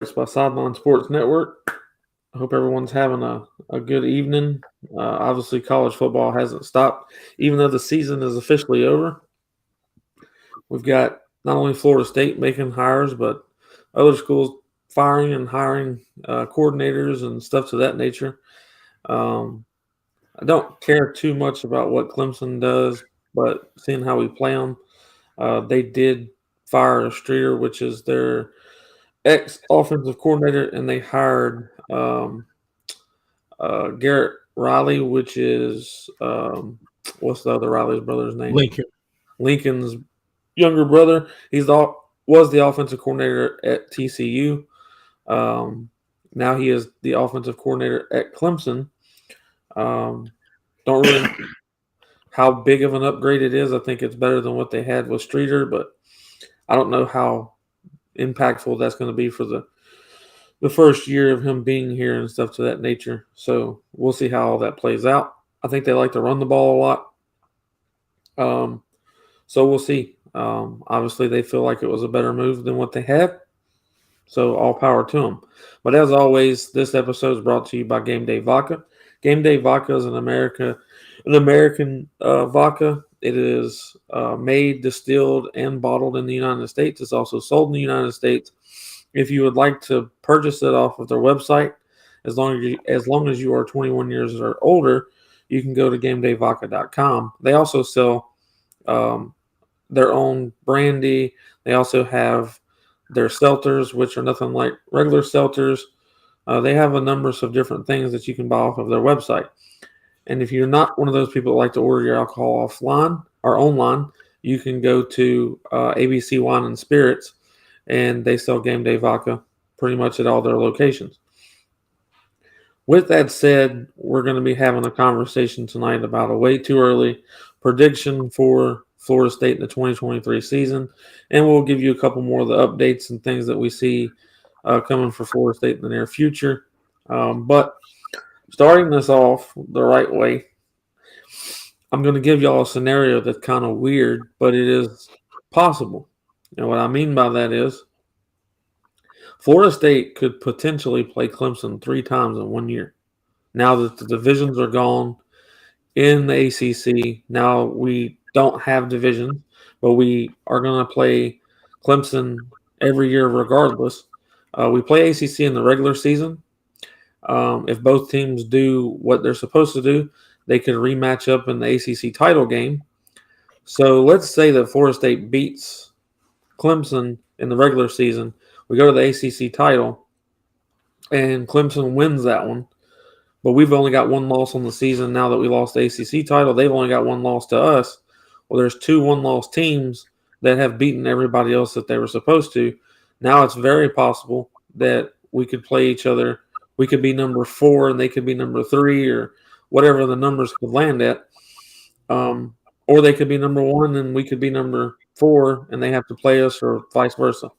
by Sideline Sports Network. I hope everyone's having a good evening. Obviously, college football hasn't stopped, even though the season is officially over. We've got not only Florida State making hires, but other schools firing and hiring coordinators and stuff to that nature. Um, I don't care too much about what Clemson does, but seeing how we play them, they did fire Streeter, which is their ex offensive coordinator, and they hired Garrett Riley, which is what's the other Riley's brother's name? Lincoln. Lincoln's younger brother. Was the offensive coordinator at TCU. Um, Now he is the offensive coordinator at Clemson. Um, don't really know how big of an upgrade it is. I think it's better than what they had with Streeter, but I don't know how impactful that's going to be for the first year of him being here and stuff to that nature. So we'll see how all that plays out. I think they like to run the ball a lot. So we'll see. Obviously, they feel like it was a better move than what they had. So all power to them. But as always, this episode is brought to you by Game Day Vodka. Game Day Vodka is an American vodka. It is made, distilled, and bottled in the United States. It's also sold in the United States. If you would like to purchase it off of their website, as long as you are 21 years or older, you can go to GameDayVodka.com. They also sell their own brandy. They also have their seltzers, which are nothing like regular seltzers. They have a number of different things that you can buy off of their website. And if you're not one of those people that like to order your alcohol offline or online, you can go to ABC Wine and Spirits, and they sell Game Day Vodka pretty much at all their locations. With that said, we're going to be having a conversation tonight about a way too early prediction for Florida State in the 2023 season, and we'll give you a couple more of the updates and things that we see coming for Florida State in the near future. But starting this off the right way, I'm going to give y'all a scenario that's kind of weird, but it is possible. And what I mean by that is Florida State could potentially play Clemson 3 times in 1 year. Now that the divisions are gone in the ACC, now we don't have divisions, but we are going to play Clemson every year regardless. We play ACC in the regular season. If both teams do what they're supposed to do, they could rematch up in the ACC title game. So let's say that Florida State beats Clemson in the regular season. We go to the ACC title, and Clemson wins that one. But we've only got one loss on the season now that we lost the ACC title. They've only got one loss to us. Well, there's 2 one-loss teams that have beaten everybody else that they were supposed to. Now it's very possible that we could play each other. We could be number 4 and they could be number 3 or whatever the numbers could land at. Or they could be number 1 and we could be number 4 and they have to play us or vice versa.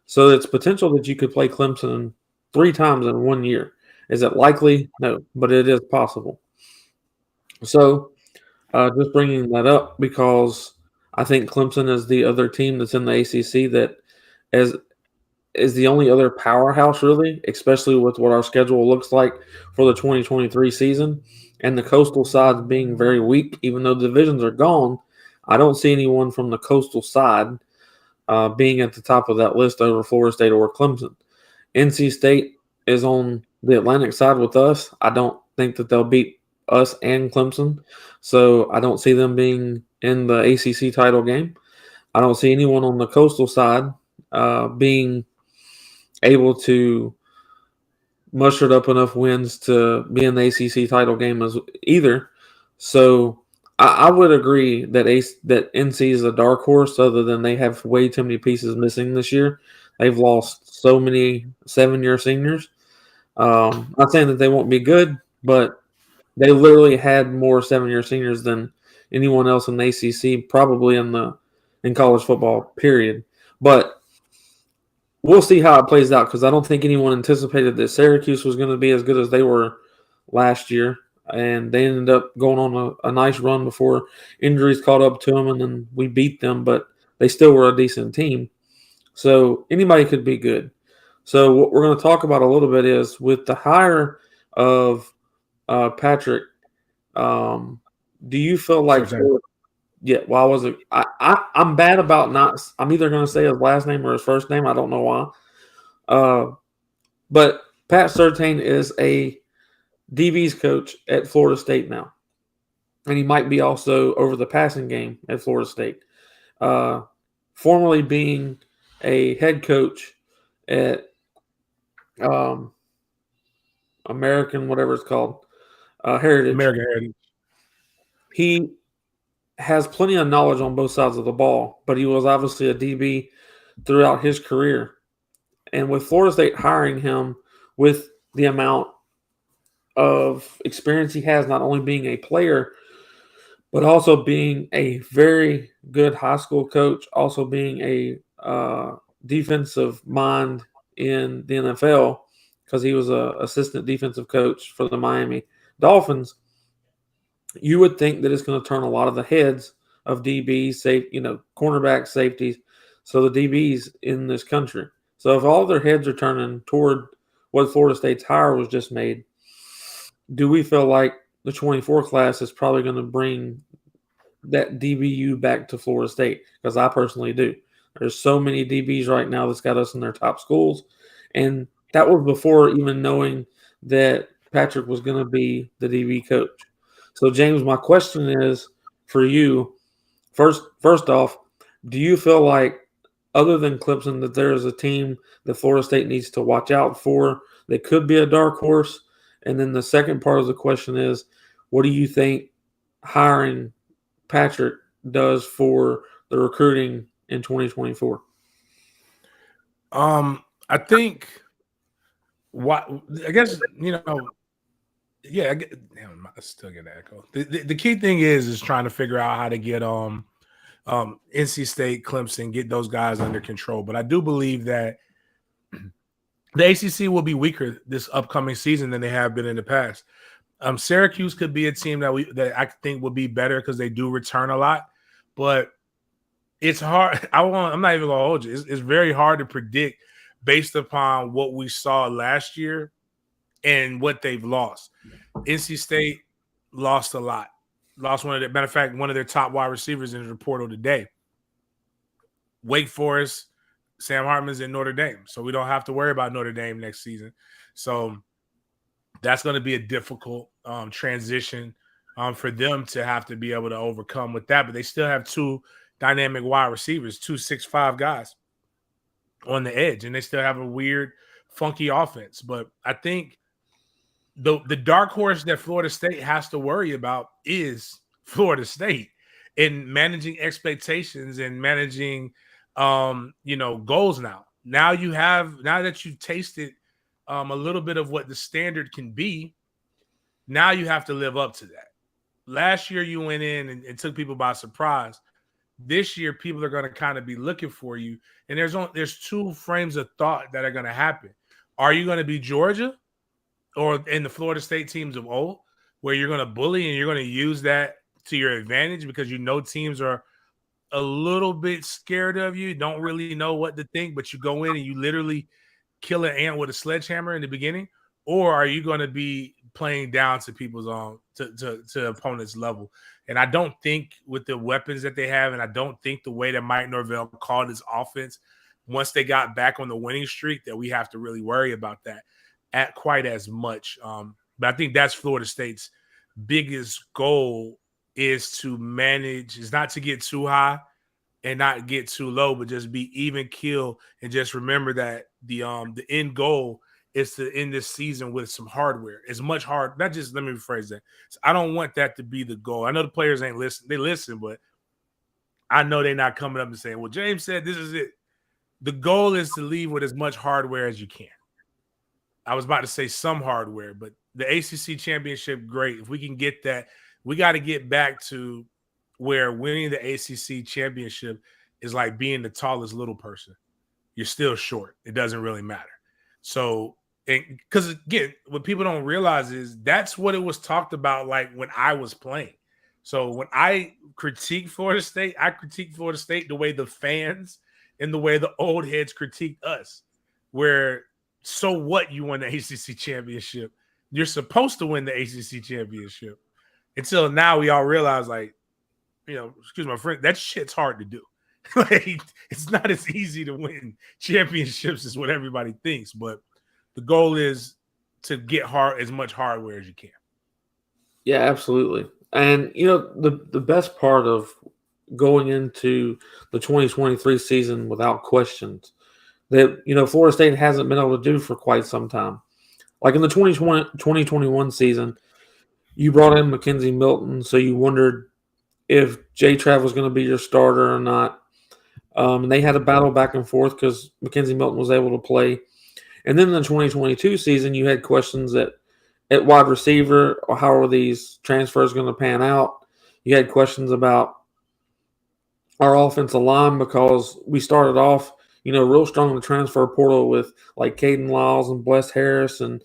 So it's potential that you could play Clemson 3 times in 1 year. Is it likely? No, but it is possible. So just bringing that up because I think Clemson is the other team that's in the ACC that is the only other powerhouse, really, especially with what our schedule looks like for the 2023 season. And the coastal side being very weak, even though divisions are gone. I don't see anyone from the coastal side being at the top of that list over Florida State or Clemson. NC State is on the Atlantic side with us. I don't think that they'll beat us and Clemson. So I don't see them being in the ACC title game. I don't see anyone on the coastal side being able to muster up enough wins to be in the ACC title game as either. So I would agree that that NC is a dark horse, other than they have way too many pieces missing this year. They've lost so many 7-year seniors. Not saying that they won't be good, but they literally had more 7-year seniors than anyone else in the ACC, probably in college football, period. But we'll see how it plays out because I don't think anyone anticipated that Syracuse was going to be as good as they were last year. And they ended up going on a nice run before injuries caught up to them, and then we beat them, but they still were a decent team. So anybody could be good. So what we're going to talk about a little bit is with the hire of Patrick. Do you feel like yeah? Why was it? I'm bad about not. I'm either going to say his last name or his first name. I don't know why. But Pat Surtain is a DB's coach at Florida State now, and he might be also over the passing game at Florida State. Formerly being a head coach at um, American, whatever it's called, Heritage. American Heritage. He has plenty of knowledge on both sides of the ball, but he was obviously a DB throughout his career. And with Florida State hiring him with the amount of experience he has, not only being a player, but also being a very good high school coach, also being a defensive mind in the NFL, because he was an assistant defensive coach for the Miami Dolphins. You would think that it's going to turn a lot of the heads of DBs, cornerbacks, safeties, so the DBs in this country. So if all their heads are turning toward what Florida State's hire was just made, do we feel like the 24 class is probably going to bring that DBU back to Florida State? Because I personally do. There's so many DBs right now that's got us in their top schools. And that was before even knowing that Patrick was going to be the DB coach. So, James, my question is for you. First off, do you feel like, other than Clemson, that there is a team that Florida State needs to watch out for that could be a dark horse? And then the second part of the question is, what do you think hiring Patrick does for the recruiting in 2024? I think I guess, yeah, damn, I still get an echo. The key thing is trying to figure out how to get NC State, Clemson, get those guys under control. But I do believe that the ACC will be weaker this upcoming season than they have been in the past. Syracuse could be a team that I think will be better because they do return a lot, but it's hard. I'm not even gonna hold you. It's very hard to predict based upon what we saw last year and what they've lost. NC State lost a lot. Lost one of their top wide receivers in the portal today. Wake Forest, Sam Hartman's in Notre Dame, so we don't have to worry about Notre Dame next season. So that's going to be a difficult transition for them to have to be able to overcome with that. But they still have two dynamic wide receivers, 2 6'5" guys on the edge, and they still have a weird, funky offense. But I think the dark horse that Florida State has to worry about is Florida State in managing expectations and managing goals now. Now that you've tasted a little bit of what the standard can be, now you have to live up to that. Last year you went in and took people by surprise. This year people are going to kind of be looking for you, and there's two frames of thought that are going to happen. Are you going to be Georgia or in the Florida State teams of old, where you're going to bully and you're going to use that to your advantage because teams are a little bit scared of you, don't really know what to think, but you go in and you literally kill an ant with a sledgehammer in the beginning? Or are you going to be playing down to people's to opponents' level? And I don't think with the weapons that they have, and I don't think the way that Mike Norvell called his offense once they got back on the winning streak, that we have to really worry about that at quite as much. But I think that's Florida State's biggest goal is not to get too high and not get too low, but just be even keel, and just remember that the end goal is to end this season with some hardware. Let me rephrase that. So I don't want that to be the goal. I know the players ain't listen. They listen, but I know they're not coming up and saying, well, James said this is it. The goal is to leave with as much hardware as you can. I was about to say some hardware, but the ACC championship, great. If we can get that, we got to get back to where winning the ACC championship is like being the tallest little person. You're still short. It doesn't really matter. So, because again, what people don't realize is that's what it was talked about like when I was playing. So when I critique Florida State, I critique Florida State the way the fans and the way the old heads critiqued us, where so what? You won the ACC championship. You're supposed to win the ACC championship. Until now, we all realize, like, excuse my friend, that shit's hard to do. Like, it's not as easy to win championships as what everybody thinks. But the goal is to get as much hardware as you can. Yeah, absolutely. And the best part of going into the 2023 season without questions that Florida State hasn't been able to do for quite some time. Like in the 2021 season, you brought in Mackenzie Milton, so you wondered if J-Trav was going to be your starter or not. And they had a battle back and forth because Mackenzie Milton was able to play. And then in the 2022 season, you had questions at wide receiver, or how are these transfers going to pan out? You had questions about our offensive line because we started off, real strong in the transfer portal with like Caden Lyles and Bless Harris and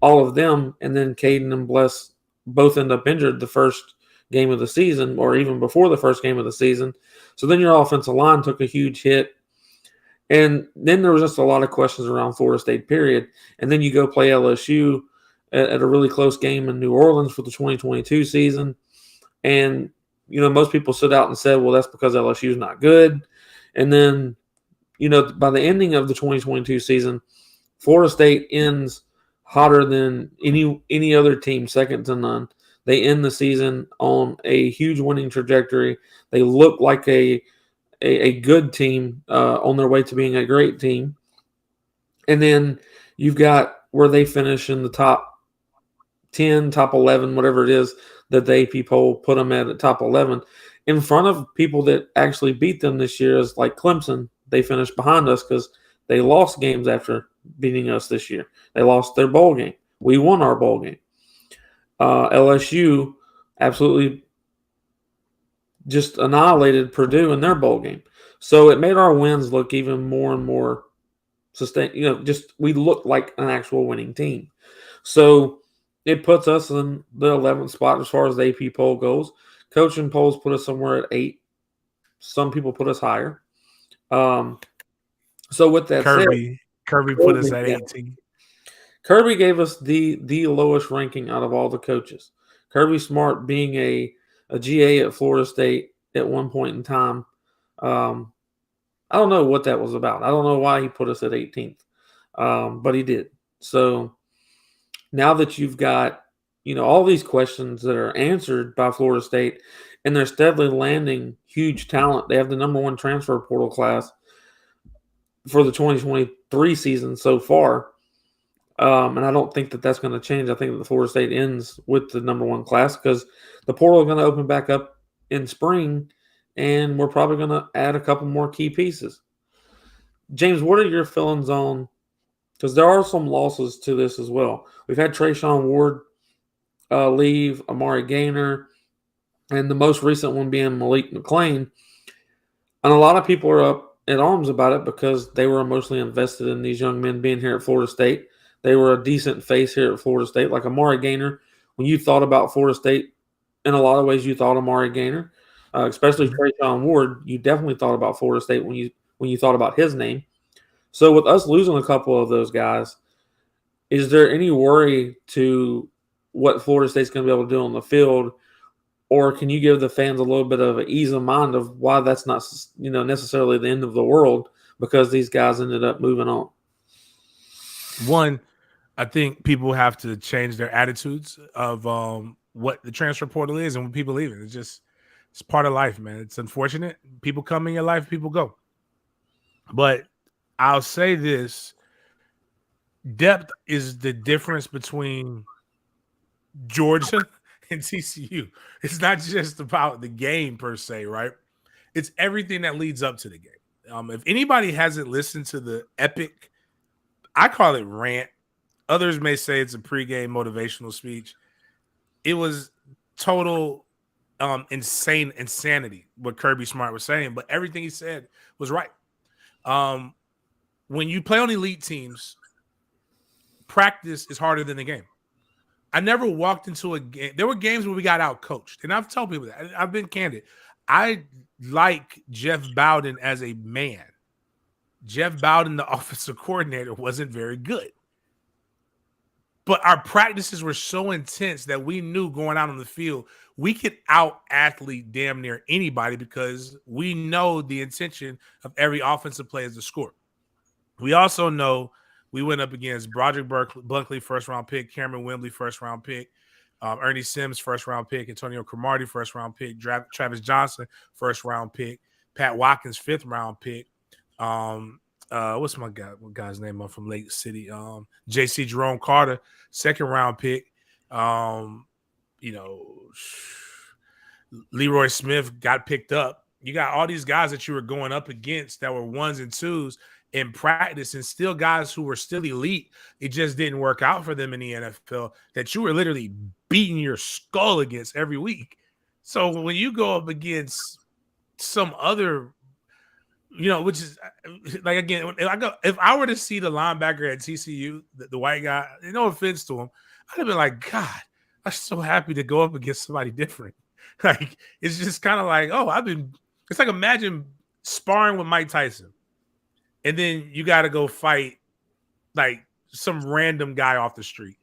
all of them. And then Caden and Bless both end up injured the first game of the season or even before the first game of the season. So then your offensive line took a huge hit. And then there was just a lot of questions around Florida State, period. And then you go play LSU at a really close game in New Orleans for the 2022 season. And, most people stood out and said, well, that's because LSU is not good. And then, by the ending of the 2022 season, Florida State ends hotter than any other team, second to none. They end the season on a huge winning trajectory. They look like a good team on their way to being a great team. And then you've got where they finish in the top 10, top 11, whatever it is that the AP poll put them at the top 11. In front of people that actually beat them this year is like Clemson. They finished behind us because they lost games after beating us this year. They lost their bowl game. We won our bowl game. LSU absolutely just annihilated Purdue in their bowl game. So it made our wins look even more and more sustained. We look like an actual winning team. So it puts us in the 11th spot as far as the AP poll goes. Coaching polls put us somewhere at 8. Some people put us higher. So with that Kirby put us at 18. Kirby gave us the lowest ranking out of all the coaches. Kirby Smart being a GA at Florida State at one point in time. I don't know what that was about. I don't know why he put us at 18th, but he did. So now that you've got, all these questions that are answered by Florida State, and they're steadily landing huge talent. They have the number 1 transfer portal class for the 2023 season so far. And I don't think that that's going to change. I think that the Florida State ends with the number 1 class because the portal is going to open back up in spring, and we're probably going to add a couple more key pieces. James, what are your feelings on, because there are some losses to this as well. We've had Trayshawn Ward leave, Amari Gaynor, and the most recent one being Malik McClain. And a lot of people are up in arms about it because they were emotionally invested in these young men being here at Florida State. They were a decent face here at Florida State. Like Amari Gaynor, when you thought about Florida State, in a lot of ways you thought Amari Gaynor, especially Trayshawn Ward. You definitely thought about Florida State when you thought about his name. So with us losing a couple of those guys, is there any worry to what Florida State's going to be able to do on the field, or can you give the fans a little bit of an ease of mind of why that's not necessarily the end of the world because these guys ended up moving on? One, I think people have to change their attitudes of what the transfer portal is and when people leave it. It's part of life, man. It's unfortunate. People come in your life, people go. But I'll say this. Depth is the difference between Georgia and TCU. It's not just about the game per se, right? It's everything that leads up to the game. If anybody hasn't listened to the epic, I call it rant. Others may say it's a pregame motivational speech. It was total insanity what Kirby Smart was saying, but everything he said was right. When you play on elite teams, practice is harder than the game. I never walked into a game. There were games where we got out coached, and I've told people that. I've been candid. I like Jeff Bowden as a man. Jeff Bowden, the offensive coordinator, wasn't very good. But our practices were so intense that we knew going out on the field, we could out-athlete damn near anybody because we know the intention of every offensive play is to score. We also know we went up against Broderick Bunkley, first-round pick, Cameron Wembley, first-round pick, Ernie Sims, first-round pick, Antonio Cromartie, first-round pick, Travis Johnson, first-round pick, Pat Watkins, fifth-round pick. What's my guy's name from Lake City? JC Jerome Carter, second round pick. Leroy Smith got picked up. You got all these guys that you were going up against that were ones and twos in practice, and still guys who were still elite. It just didn't work out for them in the NFL that you were literally beating your skull against every week. So when you go up against some other, which is like, again, if I were to see the linebacker at TCU, the white guy, no offense to him, I'd have been like, God, I'm so happy to go up against somebody different. Like, it's just kind of like, it's like, imagine sparring with Mike Tyson, and then you got to go fight like some random guy off the street.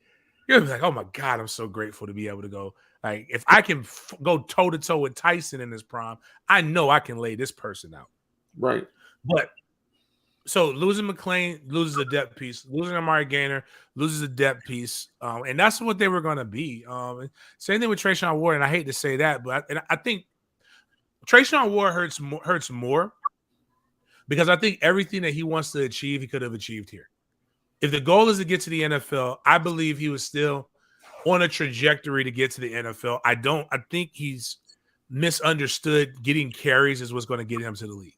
You're gonna be like, oh my God, I'm so grateful to be able to go. Like, if I can go toe to toe with Tyson in his prime, I know I can lay this person out. Right. But so losing McClain loses a depth piece, losing Amari Gaynor loses a depth piece, and that's what they were going to be. Same thing with Trayshawn Ward, and I hate to say that, but I think Trayshawn Ward hurts more because I think everything that he wants to achieve, he could have achieved here. If the goal is to get to the NFL, I believe he was still on a trajectory to get to the NFL. I think he's misunderstood. Getting carries is what's going to get him to the league.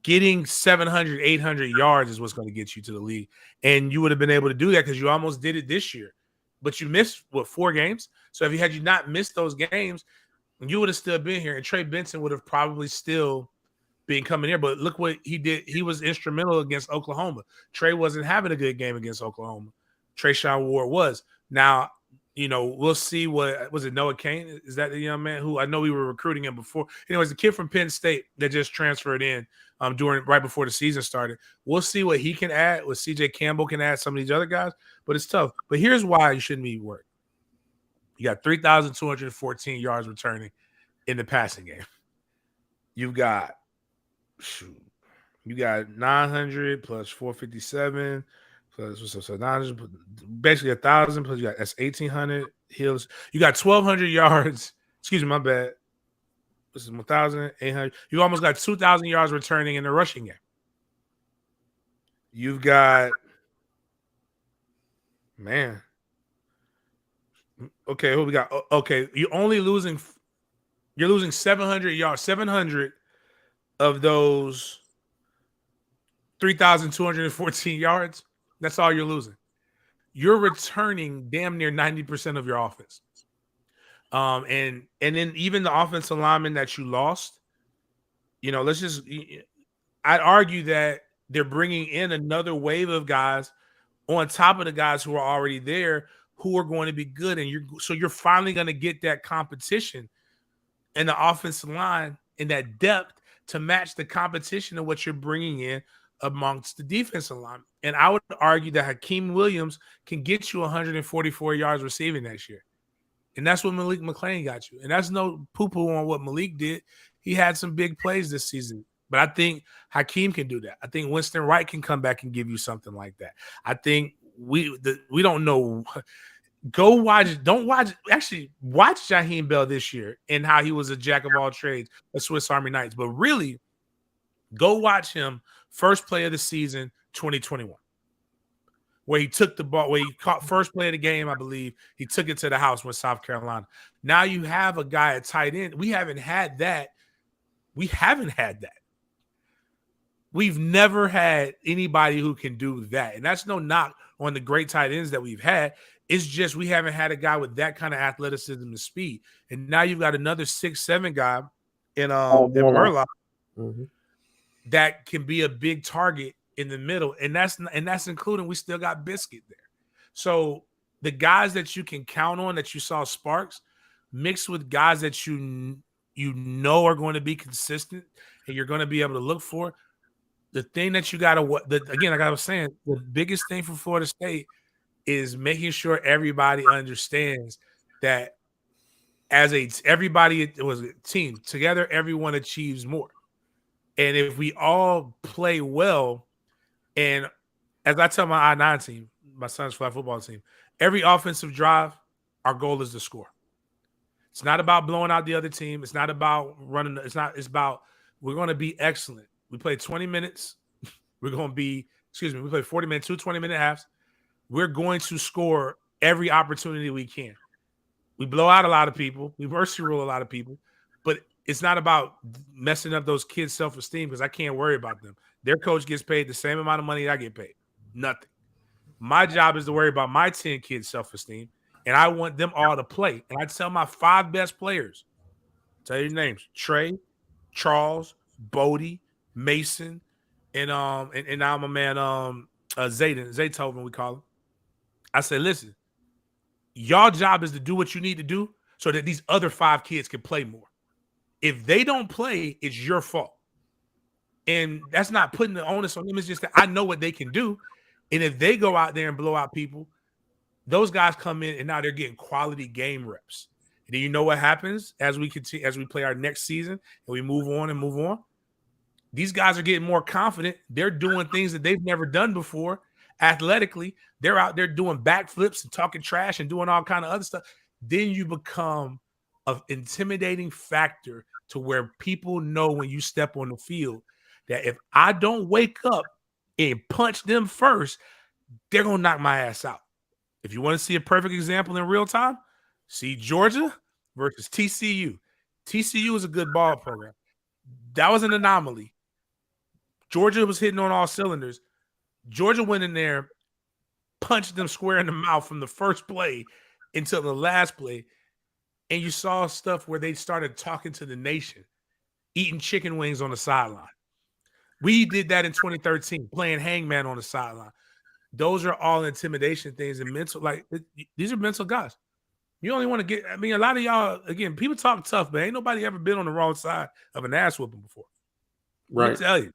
Getting 700, 800 yards is what's going to get you to the league. And you would have been able to do that because you almost did it this year. But you missed, 4 games? So if you not missed those games, you would have still been here. And Trey Benson would have probably still been coming here. But look what he did. He was instrumental against Oklahoma. Trey wasn't having a good game against Oklahoma. Trayshawn Ward was. Now, we'll see what was it, Noah Kane? Is that the young man who I know we were recruiting him before? Anyways, the kid from Penn State that just transferred in right before the season started. We'll see what he can add, what CJ Campbell can add, some of these other guys, but it's tough. But here's why you shouldn't be worried. You got 3,214 yards returning in the passing game. You got 900 plus 457 plus 900, basically 1,000 plus that's 1,800 hills. You got 1,200 yards. Excuse me, my bad. This is 1,800. You almost got 2,000 yards returning in the rushing game. You've got, man. Okay, who we got? Okay, you're losing 700 yards. 700 of those 3,214 yards. That's all you're losing. You're returning damn near 90% of your offense. And then even the offensive linemen that you lost, I'd argue that they're bringing in another wave of guys on top of the guys who are already there who are going to be good. And you're finally going to get that competition in the offensive line and that depth to match the competition of what you're bringing in amongst the defensive line. And I would argue that Hakeem Williams can get you 144 yards receiving next year. And that's what Malik McClain got you. And that's no poo-poo on what Malik did. He had some big plays this season. But I think Hakeem can do that. I think Winston Wright can come back and give you something like that. I think we don't know. Watch Jaheim Bell this year and how he was a jack of all trades, a Swiss Army Knights. But really, go watch him first play of the season, 2021. Where he took the ball, where he caught first play of the game, I believe. He took it to the house with South Carolina. Now you have a guy at tight end. We haven't had that. We've never had anybody who can do that. And that's no knock on the great tight ends that we've had. It's just we haven't had a guy with that kind of athleticism and speed. And now you've got another 6'7" guy in Murlock that can be a big target in the middle, and that's including we still got Biscuit there. So the guys that you can count on that you saw sparks mixed with guys that you know are going to be consistent and you're going to be able to look for. the thing that you got to, again, like I was saying, the biggest thing for Florida State is making sure everybody understands that everybody, it was a team together, everyone achieves more. And if we all play well, and as I tell my I-9 team, my son's flag football team, every offensive drive, our goal is to score. It's not about blowing out the other team. It's not about running. It's about we're going to be excellent. We play 20 minutes. We're going to be, we play 40 minutes, 2 20-minute halves. We're going to score every opportunity we can. We blow out a lot of people. We mercy rule a lot of people. But it's not about messing up those kids' self-esteem because I can't worry about them. Their coach gets paid the same amount of money I get paid. Nothing. My job is to worry about my 10 kids' self-esteem, and I want them all to play. And I tell my 5 best players, tell you names: Trey, Charles, Bodie, Mason, and now my man Zaytoven, we call him. I said, listen, y'all job is to do what you need to do so that these other 5 kids can play more. If they don't play, it's your fault. And that's not putting the onus on them. It's just that I know what they can do. And if they go out there and blow out people, those guys come in and now they're getting quality game reps. And then you know what happens as we continue, as we play our next season and we move on. These guys are getting more confident. They're doing things that they've never done before. Athletically, they're out there doing backflips and talking trash and doing all kind of other stuff. Then you become an intimidating factor to where people know when you step on the field that if I don't wake up and punch them first, they're going to knock my ass out. If you want to see a perfect example in real time, see Georgia versus TCU. TCU is a good ball program. That was an anomaly. Georgia was hitting on all cylinders. Georgia went in there, punched them square in the mouth from the first play until the last play. And you saw stuff where they started talking to the nation, eating chicken wings on the sideline. We did that in 2013, playing hangman on the sideline. Those are all intimidation things and mental, these are mental guys. You only want to get, a lot of y'all, again, people talk tough, but ain't nobody ever been on the wrong side of an ass whooping before. Right. Let me tell you.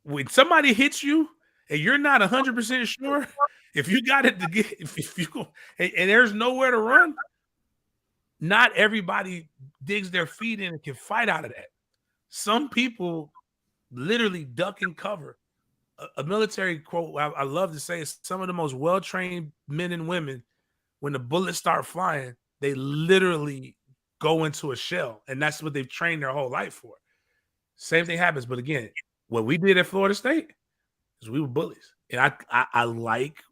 When somebody hits you and you're not 100% sure, if you got it to get, if you go, and there's nowhere to run, not everybody digs their feet in and can fight out of that. Some people literally duck and cover. A military quote I love to say is some of the most well-trained men and women, when the bullets start flying, they literally go into a shell, and that's what they've trained their whole life for. Same thing happens, but again, what we did at Florida State is we were bullies, and I like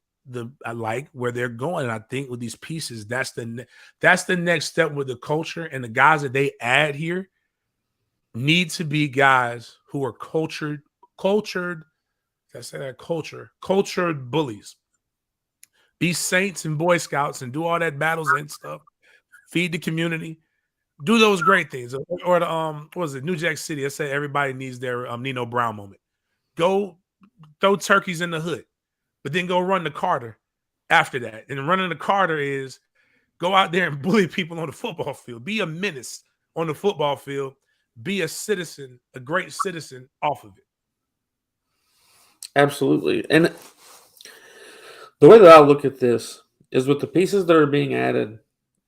where they're going, and I think with these pieces, that's the next step with the culture, and the guys that they add here need to be guys who are cultured. I say that cultured bullies. Be saints and Boy Scouts and do all that battles and stuff. Feed the community. Do those great things. Or the what was it? New Jack City. I say everybody needs their Nino Brown moment. Go throw turkeys in the hood, but then go run the Carter after that. And running the Carter is go out there and bully people on the football field. Be a menace on the football field. Be a citizen, a great citizen off of it. Absolutely. And the way that I look at this is with the pieces that are being added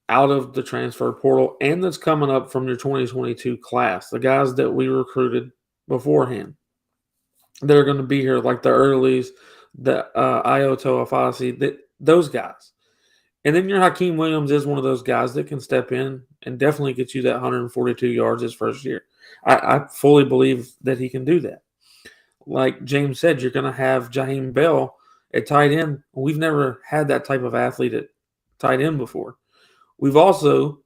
out of the transfer portal and that's coming up from your 2022 class, the guys that we recruited beforehand, that are going to be here, like the Earleys, the Ioto Afasi, those guys. And then your Hakeem Williams is one of those guys that can step in and definitely get you that 142 yards his first year. I fully believe that he can do that. Like James said, you're going to have Jaheim Bell at tight end. We've never had that type of athlete at tight end before. We've also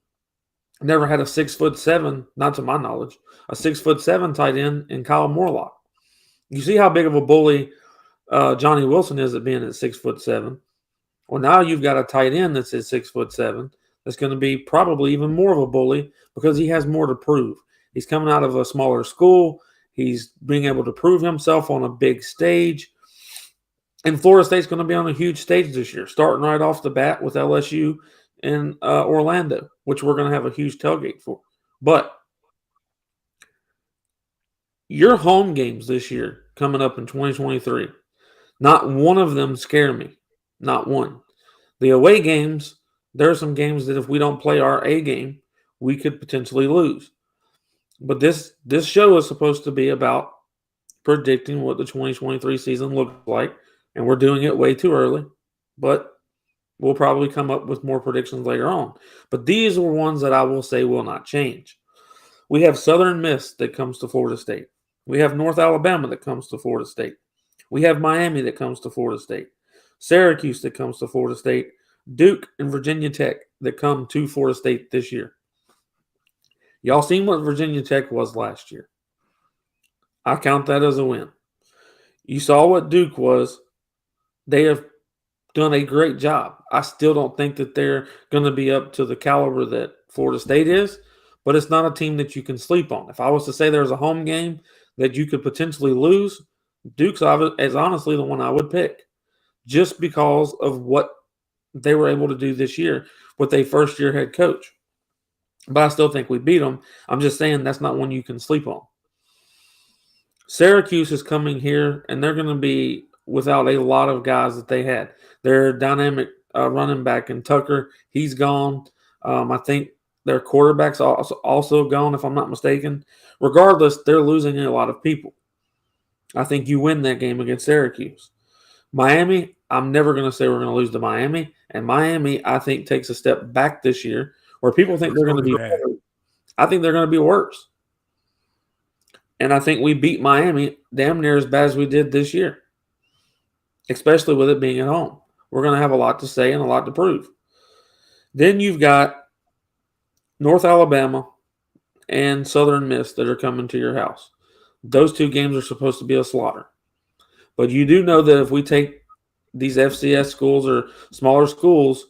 never had a 6'7", not to my knowledge, a 6'7" tight end in Kyle Morlock. You see how big of a bully Johnny Wilson is at being at 6'7". Well, now you've got a tight end that's at 6'7" that's going to be probably even more of a bully because he has more to prove. He's coming out of a smaller school. He's being able to prove himself on a big stage. And Florida State's going to be on a huge stage this year, starting right off the bat with LSU and Orlando, which we're going to have a huge tailgate for. But Your home games this year coming up in 2023, not one of them scare me. Not one. The away games, there are some games that if we don't play our A game, we could potentially lose. But this show is supposed to be about predicting what the 2023 season looks like, and we're doing it way too early. But we'll probably come up with more predictions later on. But these are ones that I will say will not change. We have Southern Miss that comes to Florida State. We have North Alabama that comes to Florida State. We have Miami that comes to Florida State. Syracuse that comes to Florida State. Duke and Virginia Tech that come to Florida State this year. Y'all seen what Virginia Tech was last year. I count that as a win. You saw what Duke was. They have done a great job. I still don't think that they're going to be up to the caliber that Florida State is, but it's not a team that you can sleep on. If I was to say there's a home game that you could potentially lose, Duke's is honestly the one I would pick just because of what they were able to do this year with a first-year head coach. But I still think we beat them. I'm just saying that's not one you can sleep on. Syracuse is coming here, and they're going to be without a lot of guys that they had. Their dynamic running back in Tucker, he's gone. I think their quarterback's also gone, if I'm not mistaken. Regardless, they're losing a lot of people. I think you win that game against Syracuse. Miami, I'm never going to say we're going to lose to Miami. And Miami, I think, takes a step back this year where people think they're going to be better. I think they're going to be worse. And I think we beat Miami damn near as bad as we did this year, especially with it being at home. We're going to have a lot to say and a lot to prove. Then you've got North Alabama and Southern Miss that are coming to your house. Those two games are supposed to be a slaughter. But you do know that if we take these FCS schools or smaller schools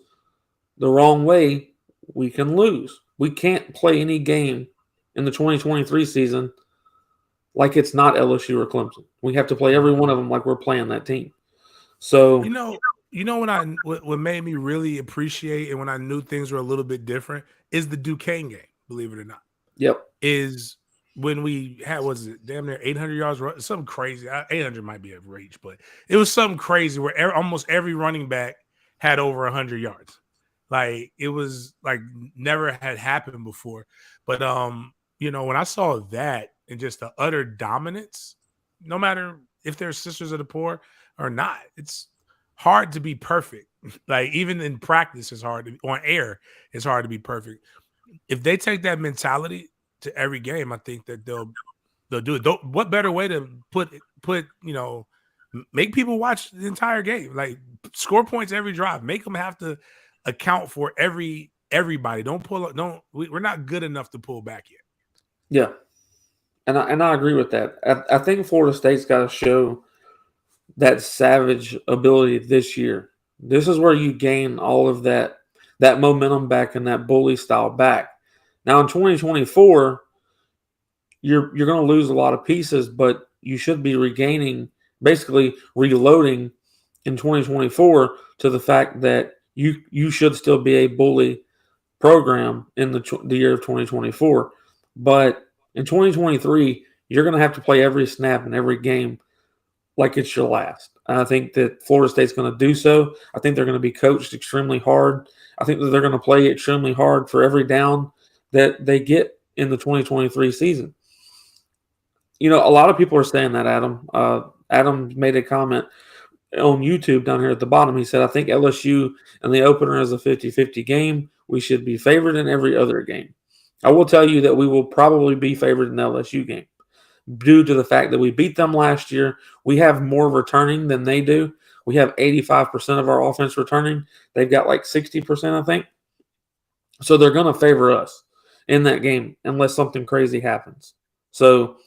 the wrong way, we can lose. We can't play any game in the 2023 season like it's not LSU or Clemson. We have to play every one of them like we're playing that team. So you know what made me really appreciate and when I knew things were a little bit different is the Duquesne game, believe it or not. Yep. Is when we had, was it damn near 800 yards, something crazy. 800 might be a reach, but it was something crazy where almost every running back had over 100 yards. Like it was like never had happened before. But when I saw that and just the utter dominance, no matter if they're sisters of the poor or not, it's hard to be perfect. Like even in practice, it's hard to on air. It's hard to be perfect. If they take that mentality to every game, I think that they'll do it. What better way to put make people watch the entire game? Like score points every drive. Make them have to account for everybody. We're not good enough to pull back yet. Yeah. And I agree with that. I think Florida State's got to show that savage ability this year. This is where you gain all of that momentum back and that bully style back. Now in 2024, you're going to lose a lot of pieces, but you should be regaining, basically reloading in 2024 to the fact that you should still be a bully program in the year of 2024. But in 2023, you're going to have to play every snap and every game like it's your last. And I think that Florida State's going to do so. I think they're going to be coached extremely hard. I think that they're going to play extremely hard for every down that they get in the 2023 season. A lot of people are saying that, Adam. Adam made a comment on YouTube down here at the bottom. He said, I think LSU and the opener is a 50-50 game. We should be favored in every other game. I will tell you that we will probably be favored in the LSU game due to the fact that we beat them last year. We have more returning than they do. We have 85% of our offense returning. They've got like 60%, I think. So they're going to favor us in that game unless something crazy happens. So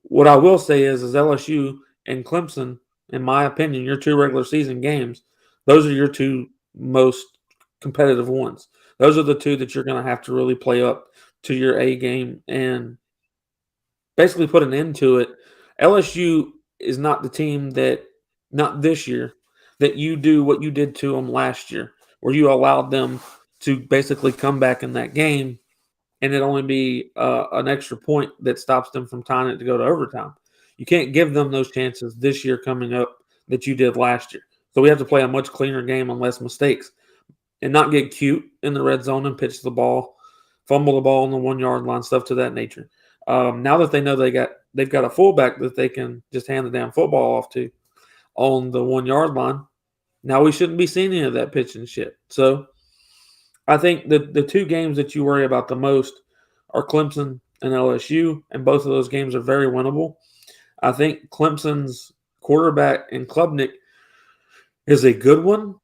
what I will say is LSU and Clemson, in my opinion, your two regular season games, those are your two most competitive ones. Those are the two that you're going to have to really play up to your A game and basically put an end to it. LSU is not the team that, not this year, that you do what you did to them last year, where you allowed them to basically come back in that game and it only be an extra point that stops them from tying it to go to overtime. You can't give them those chances this year coming up that you did last year. So we have to play a much cleaner game and less mistakes, and not get cute in the red zone and pitch the ball, fumble the ball on the 1 yard line, stuff to that nature. Now that they know they've got a fullback that they can just hand the damn football off to on the 1 yard line, now we shouldn't be seeing any of that pitching shit. So I think the two games that you worry about the most are Clemson and LSU, and both of those games are very winnable. I think Clemson's quarterback in Klubnik is a good one.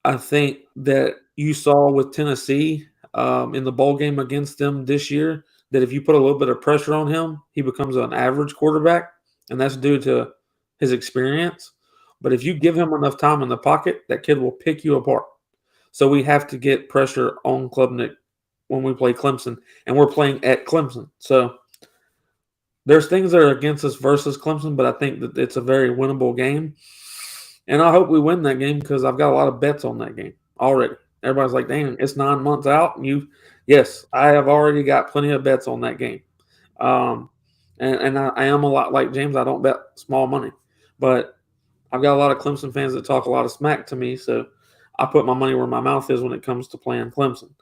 I think that you saw with Tennessee in the bowl game against them this year that if you put a little bit of pressure on him, he becomes an average quarterback, and that's due to his experience. But if you give him enough time in the pocket, that kid will pick you apart. So we have to get pressure on Klubnik when we play Clemson, and we're playing at Clemson. So there's things that are against us versus Clemson, but I think that it's a very winnable game. And I hope we win that game because I've got a lot of bets on that game already. Everybody's like, "Damn, it's 9 months out." And yes, I have already got plenty of bets on that game. Um, and I am a lot like James. I don't bet small money, but I've got a lot of Clemson fans that talk a lot of smack to me. So I put my money where my mouth is when it comes to playing Clemson.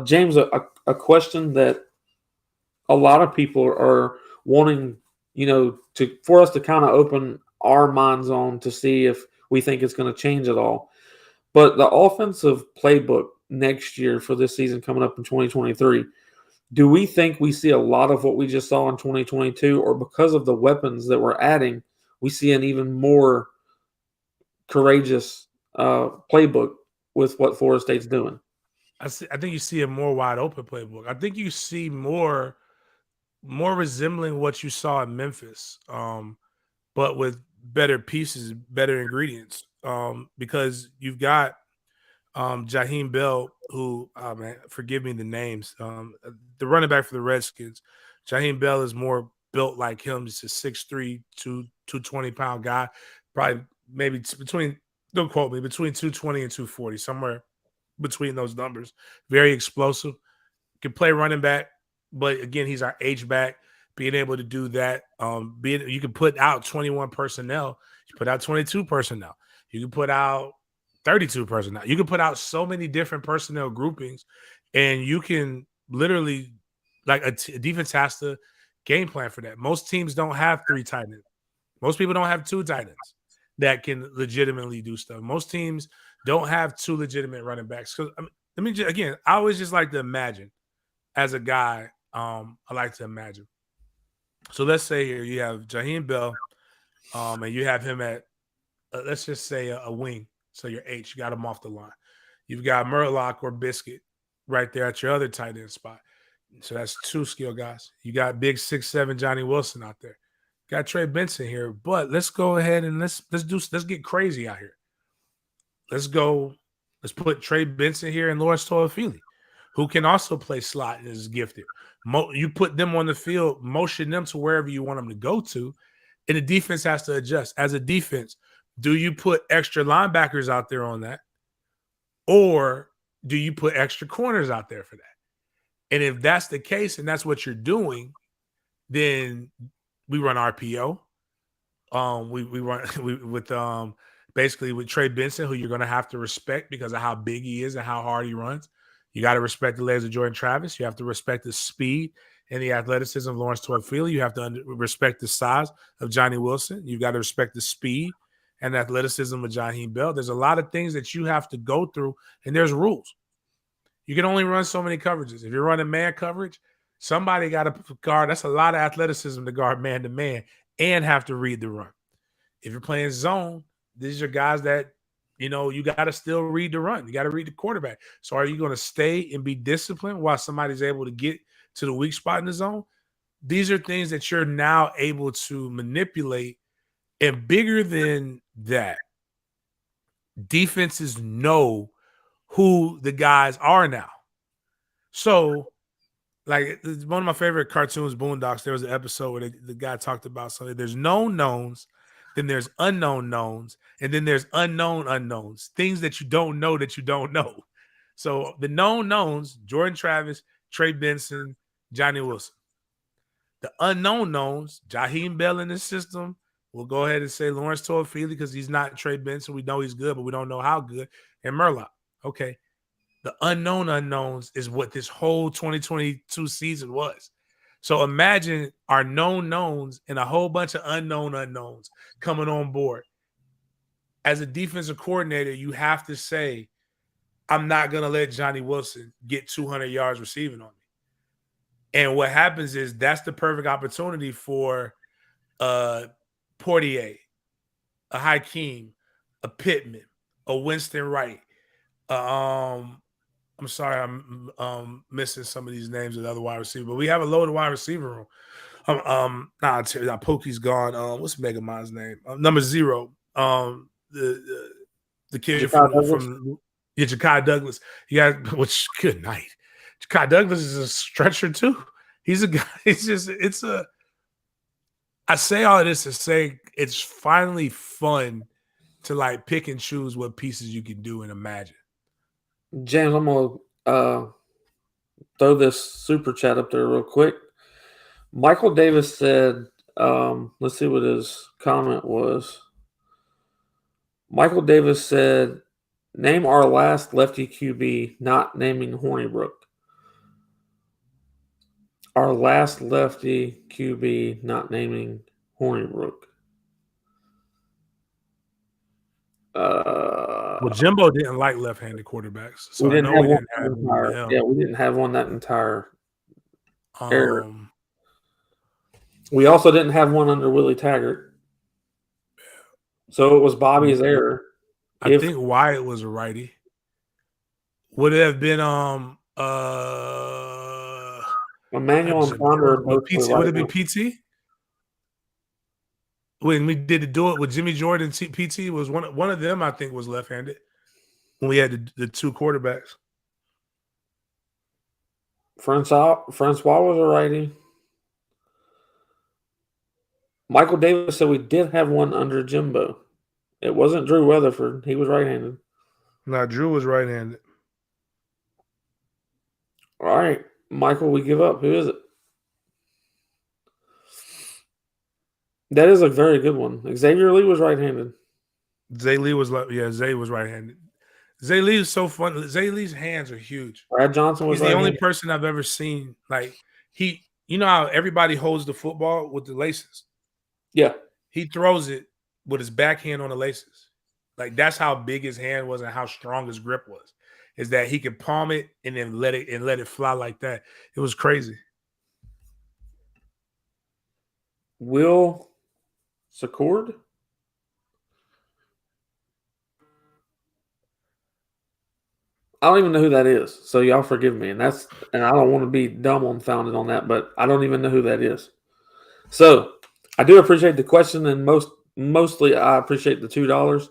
James, a question that a lot of people are wanting, for us to kind of open our minds on to see if we think it's going to change at all. But the offensive playbook next year for this season coming up in 2023, do we think we see a lot of what we just saw in 2022, or because of the weapons that we're adding, we see an even more courageous playbook with what Florida State's doing? I think you see a more wide open playbook. I think you see more resembling what you saw in Memphis, but with better pieces, better ingredients. Because you've got Jaheim Bell, who man, forgive me the names. The running back for the Redskins, Jaheim Bell is more built like him. He's a 6'3", 220-pound guy, probably maybe between, don't quote me, between 220 and 240, somewhere between those numbers. Very explosive. Can play running back, but again, he's our H back. Being able to do that, you can put out 21 personnel, you put out 22 personnel, you can put out 32 personnel. You can put out so many different personnel groupings, and you can literally, like a defense has to game plan for that. Most teams don't have 3 tight ends. Most people don't have 2 tight ends that can legitimately do stuff. Most teams don't have 2 legitimate running backs. Because again, I always just like to imagine as a guy. I like to imagine. So let's say here you have Jaheim Bell, and you have him at, let's just say a wing. So your H, you got him off the line. You've got Murlock or Biscuit right there at your other tight end spot. So that's 2 skill guys. You got big 6'7" Johnny Wilson out there. Got Trey Benson here, but let's go ahead and let's get crazy out here. Let's put Trey Benson here and Lawrence Toafili, who can also play slot and is gifted. You put them on the field, motion them to wherever you want them to go to, and the defense has to adjust. As a defense, do you put extra linebackers out there on that, or do you put extra corners out there for that? And if that's the case and that's what you're doing, then we run RPO. We run with basically with Trey Benson, who you're going to have to respect because of how big he is and how hard he runs. You got to respect the legs of Jordan Travis. You have to respect the speed and the athleticism of Lawrence Toafili. You have to respect the size of Johnny Wilson. You've got to respect the speed and the athleticism of Jaheim Bell. There's a lot of things that you have to go through, and there's rules. You can only run so many coverages. If you're running man coverage, somebody got to guard. That's a lot of athleticism to guard man to man and have to read the run. If you're playing zone, these are guys that, you got to still read the run. You got to read the quarterback. So are you going to stay and be disciplined while somebody's able to get to the weak spot in the zone? These are things that you're now able to manipulate. And bigger than that, defenses know who the guys are now. So, like, one of my favorite cartoons, Boondocks, there was an episode where the guy talked about something. There's known knowns, then there's unknown knowns, and then there's unknown unknowns, things that you don't know that you don't know. So the known knowns, Jordan Travis, Trey Benson, Johnny Wilson. The unknown knowns, Jaheim Bell in the system. We'll go ahead and say Lawrence Toafili because he's not Trey Benson. We know he's good, but we don't know how good. And Murlock. Okay. The unknown unknowns is what this whole 2022 season was. So imagine our known knowns and a whole bunch of unknown unknowns coming on board. As a defensive coordinator, you have to say, I'm not going to let Johnny Wilson get 200 yards receiving on me. And what happens is that's the perfect opportunity for Portier, a Hakeem, a Pittman, a Winston Wright. I'm sorry, I'm missing some of these names of the other wide receiver, but we have a loaded wide receiver room. Pookie's gone. What's Megamond's name? Number 0. The kid from Ja'Kai Douglas. Which good night. Ja'Kai Douglas is a stretcher too. He's a guy. I say all of this to say it's finally fun to like pick and choose what pieces you can do and imagine. James, I'm gonna throw this super chat up there real quick. Michael Davis said, let's see what his comment was. Michael Davis said, name our last lefty QB, not naming Hornibrook. Our last lefty QB, not naming Hornibrook. Well, Jimbo didn't like left-handed quarterbacks, so we didn't I know have we one didn't have entire, him. yeah, we didn't have one that entire era. Um, We also didn't have one under Willie Taggart, so it was Bobby's error. I think Wyatt was a righty. Would it have been Emmanuel and Ponder both were would it be PT? When we did do it with Jimmy Jordan, PT was one of them. I think was left-handed when we had the two quarterbacks. Francois was a righty. Michael Davis said we did have one under Jimbo. It wasn't Drew Weatherford. He was right-handed. No, Drew was right-handed. All right, Michael, we give up. Who is it? That is a very good one. Xavier Lee was right-handed. Zay Lee was Zay was right-handed. Zay Lee is so fun. Zay Lee's hands are huge. Brad Johnson was He's the only person I've ever seen. Like you know how everybody holds the football with the laces? Yeah. He throws it with his backhand on the laces. Like that's how big his hand was and how strong his grip was. Is that he could palm it and then let it fly like that. It was crazy. Will Secord? I don't even know who that is, so y'all forgive me. And I don't want to be dumbfounded on that, but I don't even know who that is. So I do appreciate the question, and mostly I appreciate the $2.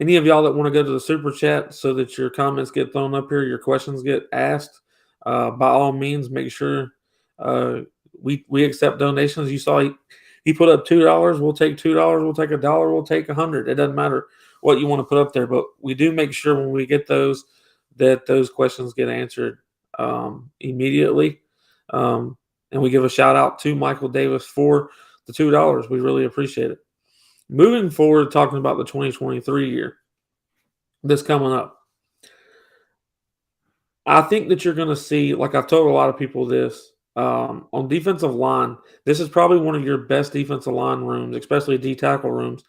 Any of y'all that want to go to the super chat so that your comments get thrown up here, your questions get asked, by all means, make sure we accept donations. You saw he put up $2. We'll take $2. We'll take $1. We'll take 100. It doesn't matter what you want to put up there, but we do make sure when we get those that those questions get answered immediately. And we give a shout out to Michael Davis for the $2. We really appreciate it. Moving forward, talking about the 2023 year that's coming up. I think that you're going to see, like I've told a lot of people this, on defensive line, this is probably one of your best defensive line rooms, especially D tackle rooms,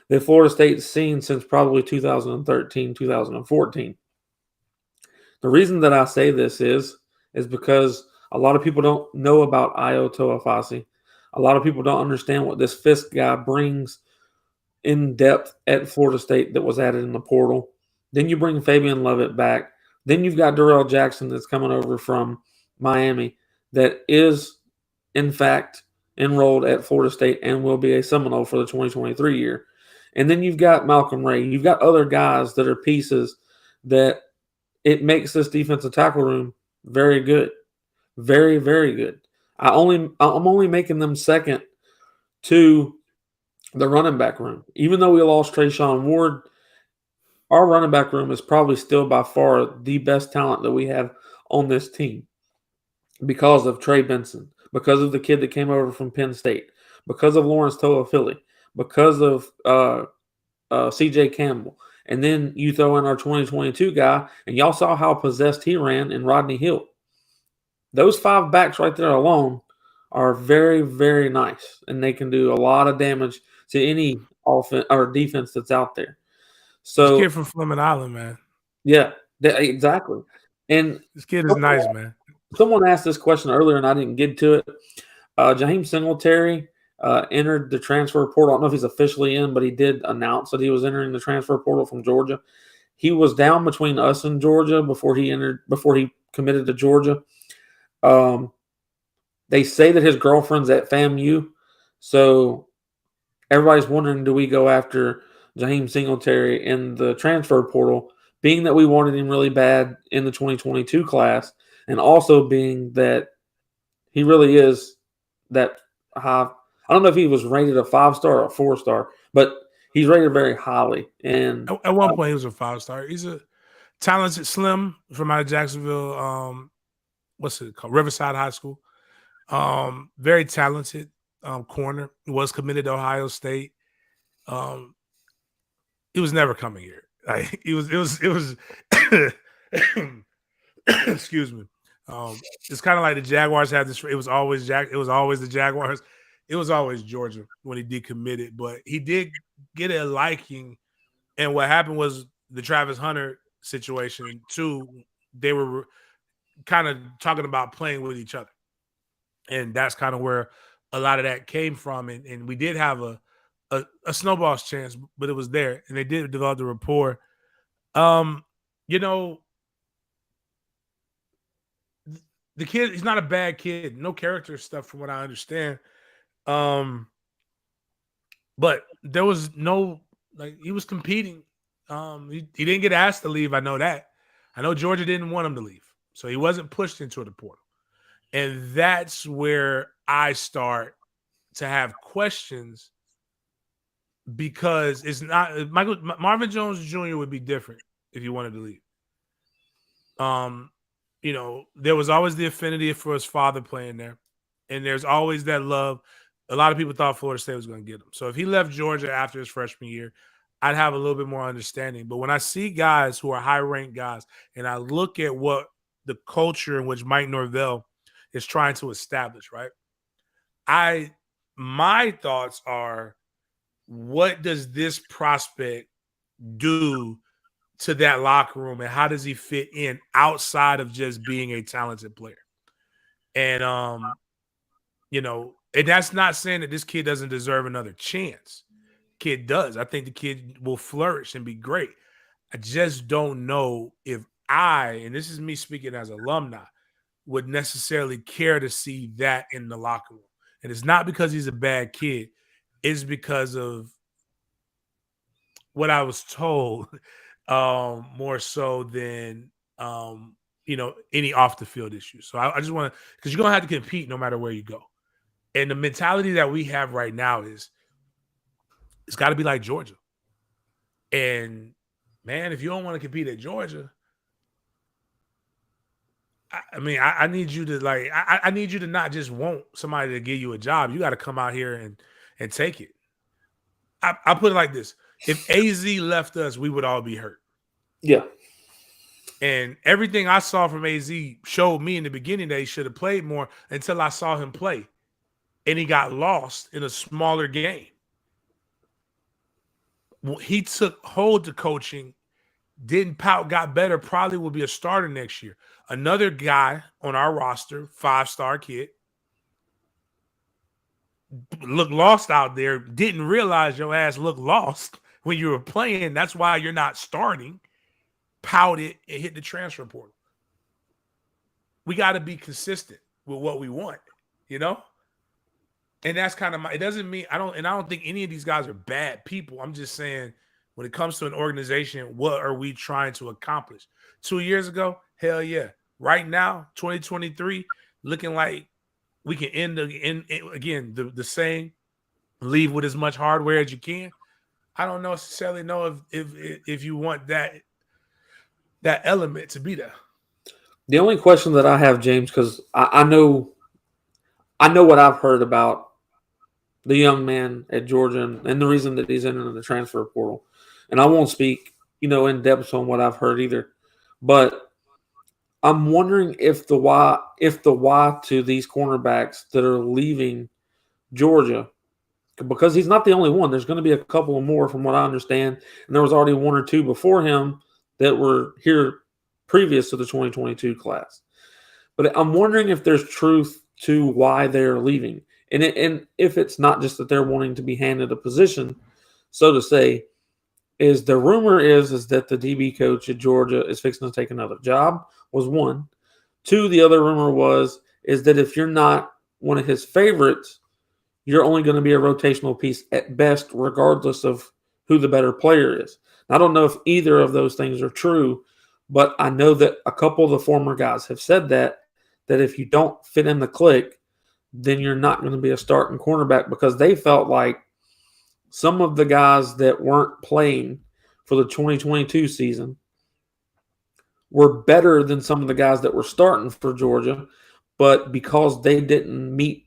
that Florida State's seen since probably 2013, 2014. The reason that I say this is because a lot of people don't know about Ayo Toafasi. A lot of people don't understand what this Fisk guy brings in depth at Florida State that was added in the portal. Then you bring Fabian Lovett back. Then you've got Darrell Jackson that's coming over from Miami that is, in fact, enrolled at Florida State and will be a Seminole for the 2023 year. And then you've got Malcolm Ray. You've got other guys that are pieces that it makes this defensive tackle room very good. Very, very good. I'm only making them second to the running back room. Even though we lost Trayshawn Ward, our running back room is probably still by far the best talent that we have on this team because of Trey Benson, because of the kid that came over from Penn State, because of Lawrence Toa-Philly, because of C.J. Campbell. And then you throw in our 2022 guy, and y'all saw how possessed he ran in Rodney Hill. Those 5 backs right there alone are very, very nice, and they can do a lot of damage to any offense or defense that's out there. So, this kid from Fleming Island, man. yeah, exactly. And this kid is nice, man. Someone asked this question earlier, and I didn't get to it. Jaheim Singletary entered the transfer portal. I don't know if he's officially in, but he did announce that he was entering the transfer portal from Georgia. He was down between us and Georgia before he committed to Georgia. They say that his girlfriend's at FAMU, so everybody's wondering, do we go after Jaheim Singletary in the transfer portal, being that we wanted him really bad in the 2022 class, and also being that he really is that high. I don't know if he was rated a 5-star or a 4-star, but he's rated very highly. And at one point, he was a 5-star. He's a talented slim from out of Jacksonville. What's it called? Riverside High School. Very talented corner. Was committed to Ohio State. He was never coming here. Like it was excuse me. It's kind of like the Jaguars had this. It was always the Jaguars. It was always Georgia when he decommitted, but he did get a liking. And what happened was the Travis Hunter situation too. They were kind of talking about playing with each other, and that's kind of where a lot of that came from. And we did have a snowball's chance, but it was there, and they did develop the rapport. You know, the kid, he's not a bad kid. No character stuff from what I understand. But there was no, like, he was competing. He didn't get asked to leave. I know that. I know Georgia didn't want him to leave. So he wasn't pushed into the portal. And that's where I start to have questions, because it's not Marvin Jones Jr. would be different if he wanted to leave. You know, there was always the affinity for his father playing there, and there's always that love. A lot of people thought Florida State was going to get him. So if he left Georgia after his freshman year, I'd have a little bit more understanding. But when I see guys who are high-ranked guys, and I look at what the culture in which Mike Norvell is trying to establish, right? My thoughts are, what does this prospect do to that locker room, and how does he fit in outside of just being a talented player? And you know, and that's not saying that this kid doesn't deserve another chance. Kid does. I think the kid will flourish and be great. I just don't know if and this is me speaking as alumni, would necessarily care to see that in the locker room. And it's not because he's a bad kid. It's because of what I was told, more so than you know, any off the field issues. So I just want to, because you're gonna have to compete no matter where you go. And the mentality that we have right now is, it's got to be like Georgia. And man, if you don't want to compete at Georgia, I mean, I need you to I need you to not just want somebody to give you a job. You got to come out here and take it. I put it like this: if AZ left us, we would all be hurt. Yeah. And everything I saw from AZ showed me in the beginning that he should have played more, until I saw him play, and he got lost in a smaller game. He took hold to coaching, didn't pout, got better, probably will be a starter next year. Another guy on our roster, 5-star kid, looked lost out there, didn't realize your ass looked lost when you were playing. That's why you're not starting. Pouted and hit the transfer portal. We got to be consistent with what we want, you know? And that's kind of it doesn't mean I don't think any of these guys are bad people. I'm just saying, when it comes to an organization, what are we trying to accomplish? 2 years ago, hell yeah. Right now, 2023, looking like we can end again the same, leave with as much hardware as you can. I don't necessarily know if you want that element to be there. The only question that I have, James, because I know what I've heard about the young man at Georgia and the reason that he's entering the transfer portal, and I won't speak, in depth on what I've heard either, but I'm wondering if the why to these cornerbacks that are leaving Georgia, because he's not the only one. There's going to be a couple more, from what I understand, and there was already one or two before him that were here previous to the 2022 class. But I'm wondering if there's truth to why they're leaving, and if it's not just that they're wanting to be handed a position, so to say. Is the rumor is that the DB coach at Georgia is fixing to take another job? Was one. Two, the other rumor is that if you're not one of his favorites, you're only going to be a rotational piece at best, regardless of who the better player is. I don't know if either of those things are true, but I know that a couple of the former guys have said that if you don't fit in the clique, then you're not going to be a starting cornerback, because they felt like some of the guys that weren't playing for the 2022 season were better than some of the guys that were starting for Georgia, but because they didn't meet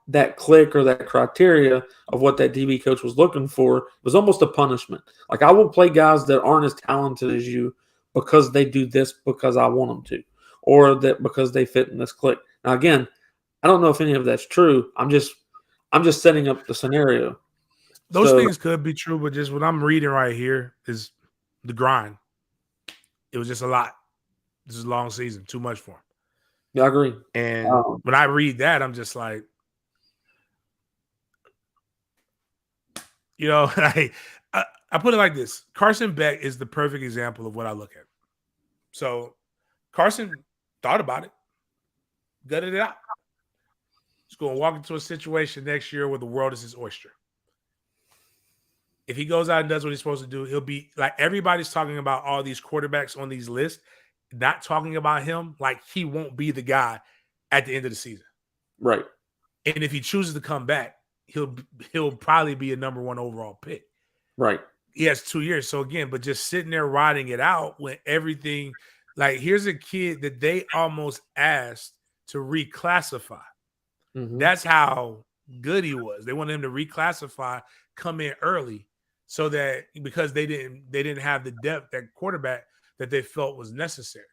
that click or that criteria of what that DB coach was looking for, it was almost a punishment. Like, I will play guys that aren't as talented as you because they do this because I want them to, or that because they fit in this click. Now, again, I don't know if any of that's true. I'm just setting up the scenario. Those So things could be true, but just what I'm reading right here is the grind. It was just a lot. This is a long season, too much for him. yeah, I agree. And when I read that, I'm just like, I put it like this. Carson Beck is the perfect example of what I look at. So Carson thought about it, gutted it out. He's going to walk into a situation next year where the world is his oyster. If he goes out and does what he's supposed to do, he'll be like, everybody's talking about all these quarterbacks on these lists, not talking about him, like he won't be the guy at the end of the season. Right. And if he chooses to come back, he'll probably be a number one overall pick. Right. He has 2 years. So again, but just sitting there riding it out when everything, like, here's a kid that they almost asked to reclassify. Mm-hmm. That's how good he was. They wanted him to reclassify, come in early, so that because they didn't have the depth at quarterback that they felt was necessary.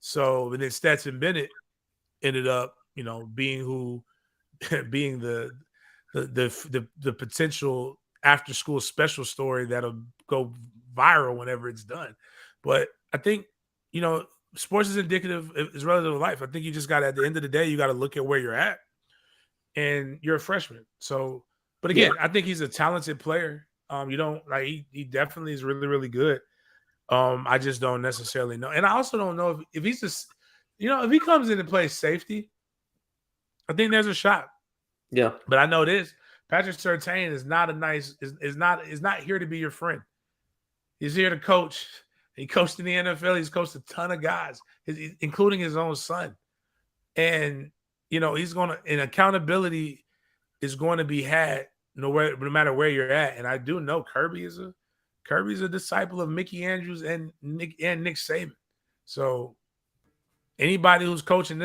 So, and then Stetson Bennett ended up, being being the potential after school special story that'll go viral whenever it's done. But I think, sports is indicative, is relative to life. I think you just got, at the end of the day, you got to look at where you're at, and you're a freshman. So, but again, I think he's a talented player. You don't like, he definitely is really, really good. I just don't necessarily know. And I also don't know if he's just, if he comes in and plays safety, I think there's a shot. Yeah. But I know this: Patrick Surtain is not is not here to be your friend. He's here to coach. He coached in the NFL. He's coached a ton of guys, including his own son. And he's and accountability is going to be had no matter where you're at. And I do know Kirby's a disciple of Mickey Andrews and Nick Saban. So anybody who's coaching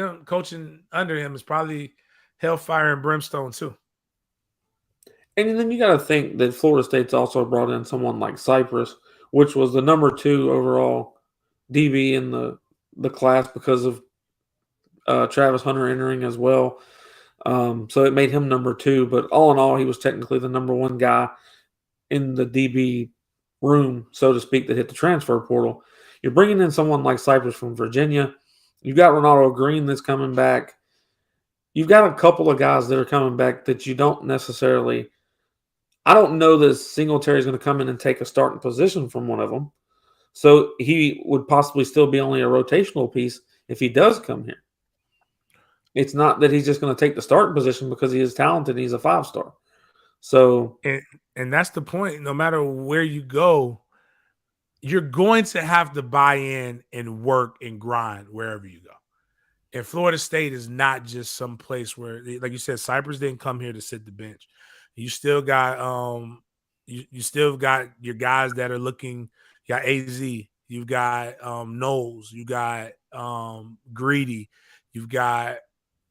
under him is probably hellfire and brimstone too. And then you got to think that Florida State's also brought in someone like Cypress, which was the number 2 overall DB in the class because of Travis Hunter entering as well. So it made him number 2. But all in all, he was technically the number 1 guy in the DB room, so to speak, that hit the transfer portal. You're bringing in someone like Cypress from Virginia. You've got Ronaldo Green that's coming back. You've got a couple of guys that are coming back that you don't necessarily – I don't know that Singletary is going to come in and take a starting position from one of them. So he would possibly still be only a rotational piece if he does come here. It's not that he's just going to take the starting position because he is talented and he's a 5-star. So and that's the point. No matter where you go, you're going to have to buy in and work and grind wherever you go. And Florida State is not just some place where, like you said, Cypress didn't come here to sit the bench. You still got you still got your guys that are looking. You got AZ. You've got Noles. You got Greedy. You've got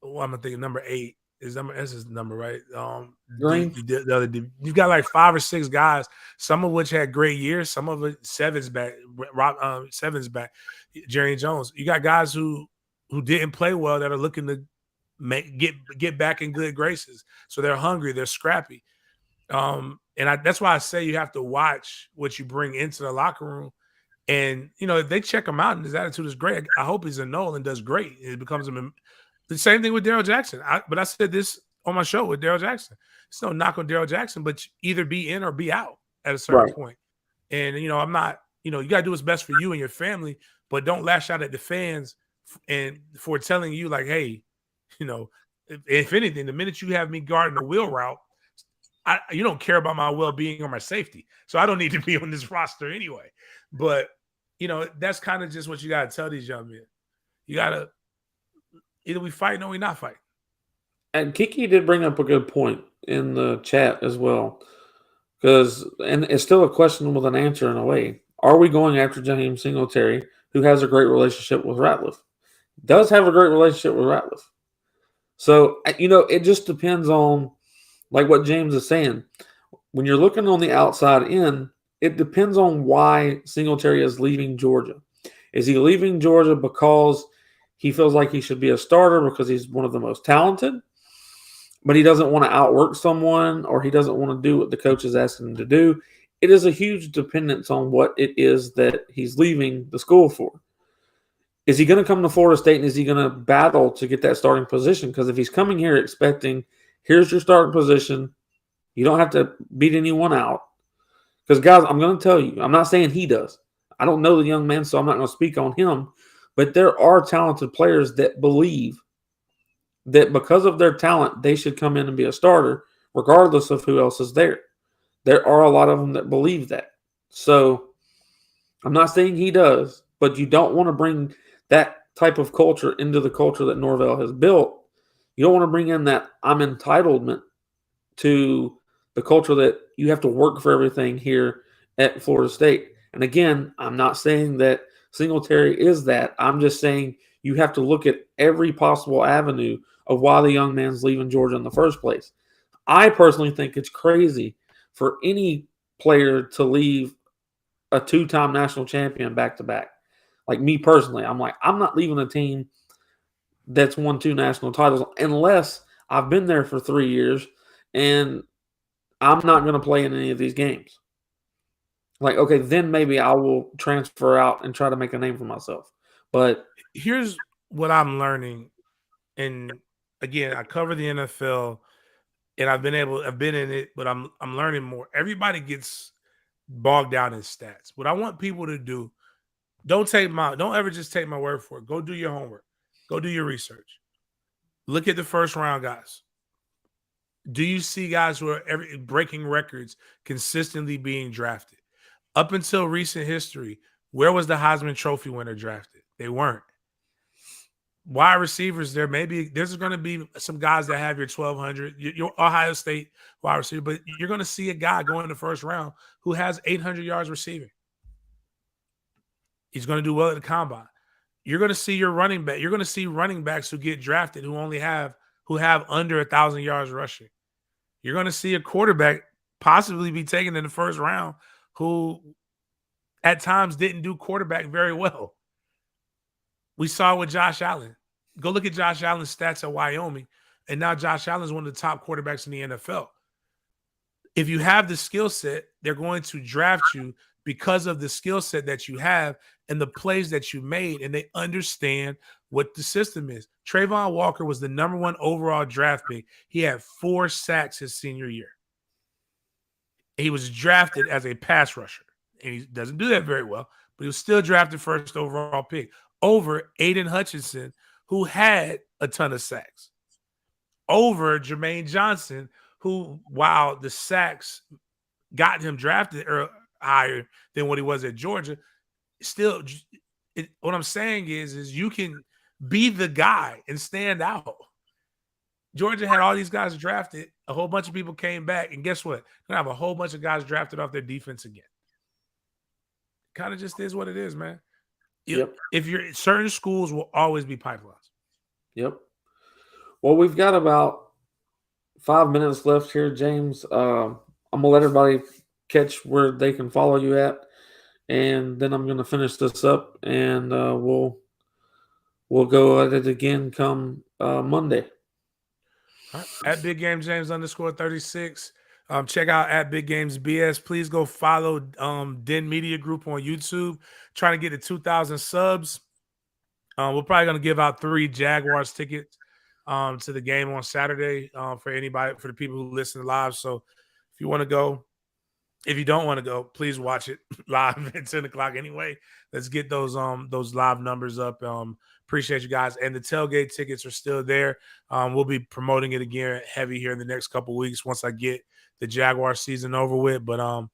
I'm gonna think number 8 is number that's his number, right? Green. You've got like 5 or 6 guys, some of which had great years, some of it Sevens back, Sevens back, Jerry Jones. You got guys who didn't play well that are looking to get back in good graces. So they're hungry, they're scrappy. That's why I say you have to watch what you bring into the locker room. And if they check him out and his attitude is great, I hope he's a Nole and does great. It becomes the same thing with Daryl Jackson. But I said this on my show with Daryl Jackson. It's no knock on Daryl Jackson, but either be in or be out at a certain point. And I'm not. You got to do what's best for you and your family, but don't lash out at the fans and for telling you like, hey, if anything, the minute you have me guarding the wheel route, you don't care about my well-being or my safety. So I don't need to be on this roster anyway. But, that's kind of just what you got to tell these young men. You got to either we fight or we not fight. And Kiki did bring up a good point in the chat as well. And it's still a question with an answer in a way. Are we going after James Singletary, who has a great relationship with Ratliff? Does have a great relationship with Ratliff. So, it just depends on, like what James is saying. When you're looking on the outside in, it depends on why Singletary is leaving Georgia. Is he leaving Georgia because he feels like he should be a starter because he's one of the most talented, but he doesn't want to outwork someone, or he doesn't want to do what the coach is asking him to do? It is a huge dependence on what it is that he's leaving the school for. Is he going to come to Florida State and is he going to battle to get that starting position? Because if he's coming here expecting, here's your starting position, you don't have to beat anyone out. Because, guys, I'm going to tell you, I'm not saying he does. I don't know the young man, so I'm not going to speak on him. But there are talented players that believe that because of their talent, they should come in and be a starter, regardless of who else is there. There are a lot of them that believe that. So I'm not saying he does, but you don't want to bring that type of culture into the culture that Norvell has built. You don't want to bring in that I'm entitlement to the culture that you have to work for everything here at Florida State. And again, I'm not saying that Singletary is that. I'm just saying you have to look at every possible avenue of why the young man's leaving Georgia in the first place. I personally think it's crazy for any player to leave a 2-time national champion back-to-back. Like me personally, I'm not leaving a team that's won 2 national titles unless I've been there for 3 years and I'm not going to play in any of these games. Like, okay, then maybe I will transfer out and try to make a name for myself. But here's what I'm learning. And again, I cover the NFL and I've been in it, but I'm learning more. Everybody gets bogged down in stats. What I want people to do, don't ever just take my word for it. Go do your homework. Go do your research. Look at the first round guys. Do you see guys who are breaking records consistently being drafted? Up until recent history, where was the Heisman Trophy winner drafted? They weren't. Wide receivers, there's going to be some guys that have your 1,200, your Ohio State wide receiver, but you're going to see a guy go in the first round who has 800 yards receiving. He's going to do well at the combine. You're going to see your running back. You're going to see running backs who get drafted who have under 1,000 yards rushing. You're going to see a quarterback possibly be taken in the first round who at times didn't do quarterback very well. We saw it with Josh Allen. Go look at Josh Allen's stats at Wyoming, and now Josh Allen is one of the top quarterbacks in the NFL. If you have the skill set, they're going to draft you because of the skill set that you have and the plays that you made, and they understand what the system is. Trayvon Walker was the number 1 overall draft pick. He had 4 sacks his senior year. He was drafted as a pass rusher, and he doesn't do that very well, but he was still drafted first overall pick over Aiden Hutchinson, who had a ton of sacks, over Jermaine Johnson, who, while the sacks got him drafted higher than what he was at Georgia, still, what I'm saying is you can be the guy and stand out. Georgia had all these guys drafted. A whole bunch of people came back, and guess what? They're going to have a whole bunch of guys drafted off their defense again. kind of just is what it is, man. Yep. If you're certain schools will always be pipelines. Yep. Well, we've got about 5 minutes left here, James. I'm gonna let everybody catch where they can follow you at, and then I'm gonna finish this up, and we'll go at it again come Monday. All right. At Big Game James _36. Check out at Big Games BS. Please go follow Den Media Group on YouTube. Trying to get to 2,000 subs. We're probably gonna give out 3 Jaguars tickets to the game on Saturday for the people who listen live. So if you want to go, if you don't want to go, please watch it live at 10 o'clock anyway. Let's get those live numbers up. Appreciate you guys. And the tailgate tickets are still there. We'll be promoting it again heavy here in the next couple weeks once I get the Jaguar season over with. But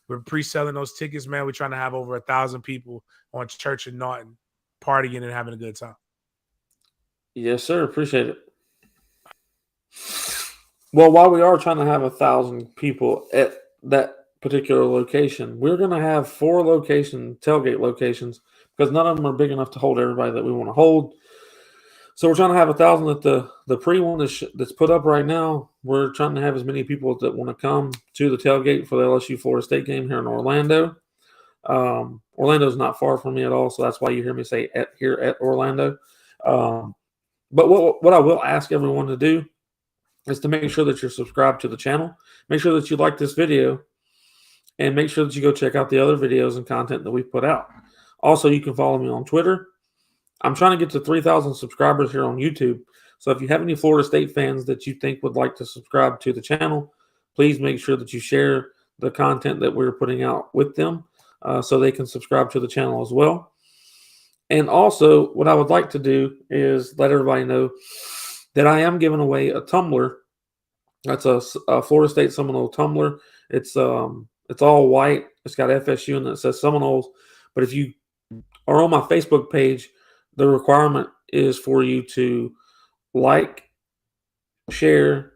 we're pre-selling those tickets, man. We're trying to have over 1,000 people on Church and Naughton partying and having a good time. Yes, sir. Appreciate it. Well, while we are trying to have 1,000 people at that particular location, we're going to have 4 tailgate locations, because none of them are big enough to hold everybody that we want to hold. So we're trying to have 1,000 at the pre-one that's put up right now. We're trying to have as many people that want to come to the tailgate for the LSU Florida State game here in Orlando. Orlando's not far from me at all, so that's why you hear me say here at Orlando. But what I will ask everyone to do is to make sure that you're subscribed to the channel. Make sure that you like this video, and make sure that you go check out the other videos and content that we've put out. Also, you can follow me on Twitter. I'm trying to get to 3,000 subscribers here on YouTube. So if you have any Florida State fans that you think would like to subscribe to the channel, please make sure that you share the content that we're putting out with them so they can subscribe to the channel as well. And also, what I would like to do is let everybody know that I am giving away a tumbler. That's a Florida State Seminole tumbler. It's all white. It's got FSU and it says Seminoles. But if you are on my Facebook page, the requirement is for you to like, share,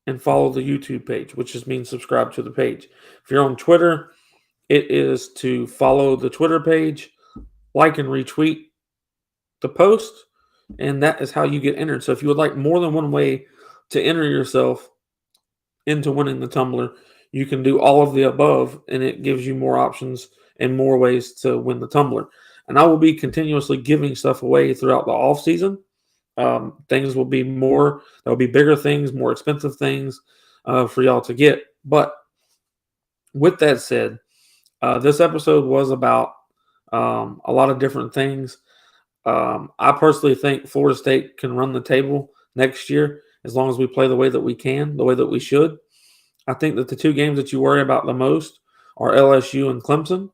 and follow the YouTube page, which just means subscribe to the page. If you're on Twitter, it is to follow the Twitter page, like and retweet the post, and that is how you get entered. So if you would like more than one way to enter yourself into winning the tumbler, you can do all of the above, and it gives you more options and more ways to win the tumbler. And I will be continuously giving stuff away throughout the off season. Things will be more. There will be bigger things, more expensive things for y'all to get. But with that said, this episode was about a lot of different things. I personally think Florida State can run the table next year as long as we play the way that we can, the way that we should. I think that the 2 games that you worry about the most are LSU and Clemson.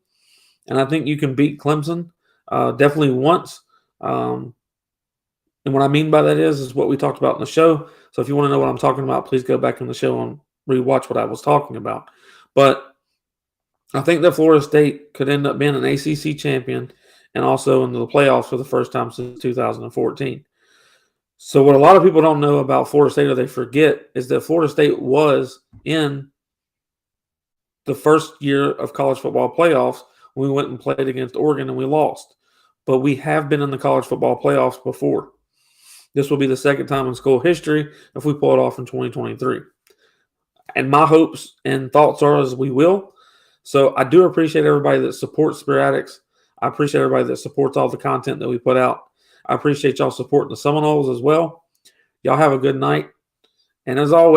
And I think you can beat Clemson definitely once. And what I mean by that is what we talked about in the show. So if you want to know what I'm talking about, please go back in the show and rewatch what I was talking about. But I think that Florida State could end up being an ACC champion and also into the playoffs for the first time since 2014. So what a lot of people don't know about Florida State, or they forget, is that Florida State was in the first year of college football playoffs when we went and played against Oregon and we lost. But we have been in the college football playoffs before. This will be the second time in school history if we pull it off in 2023. And my hopes and thoughts are as we will. So I do appreciate everybody that supports Spirit Addicts. I appreciate everybody that supports all the content that we put out. I appreciate y'all supporting the Seminoles as well. Y'all have a good night. And as always,